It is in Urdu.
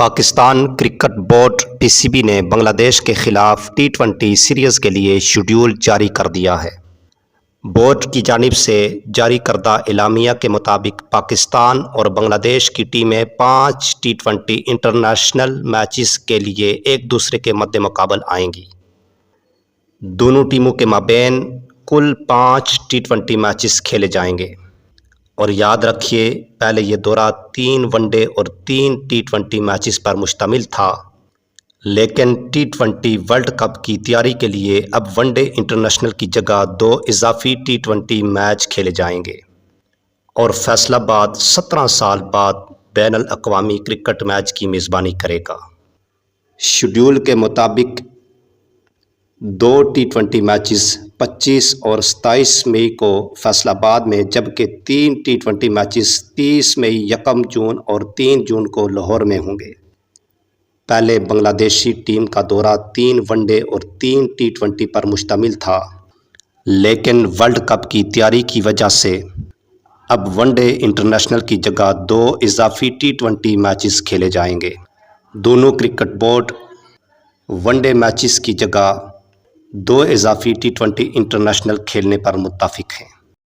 پاکستان کرکٹ بورڈ (PCB) نے بنگلہ دیش کے خلاف T20 سیریز کے لیے شیڈول جاری کر دیا ہے۔ بورڈ کی جانب سے جاری کردہ اعلامیہ کے مطابق پاکستان اور بنگلہ دیش کی ٹیمیں 5 T20 انٹرنیشنل میچز کے لیے ایک دوسرے کے مد مقابل آئیں گی۔ دونوں ٹیموں کے مابین کل 5 T20 میچز کھیلے جائیں گے۔ اور یاد رکھیے، پہلے یہ دورہ 3 ون ڈے اور 3 T20 میچز پر مشتمل تھا، لیکن T20 ورلڈ کپ کی تیاری کے لیے اب ون ڈے انٹرنیشنل کی جگہ 2 اضافی T20 میچ کھیلے جائیں گے، اور فیصل آباد 17 سال بعد بین الاقوامی کرکٹ میچ کی میزبانی کرے گا۔ شیڈول کے مطابق 2 T20 میچز 25 اور 27 مئی کو فیصل آباد میں، جبکہ 3 T20 میچز 30 مئی، 1 جون اور 3 جون کو لاہور میں ہوں گے۔ پہلے بنگلہ دیشی ٹیم کا دورہ 3 ون ڈے اور 3 T20 پر مشتمل تھا، لیکن ورلڈ کپ کی تیاری کی وجہ سے اب ون ڈے انٹرنیشنل کی جگہ 2 اضافی T20 میچز کھیلے جائیں گے۔ دونوں cricket board one day matches کی جگہ 2 اضافی T20 انٹرنیشنل کھیلنے پر متفق ہیں۔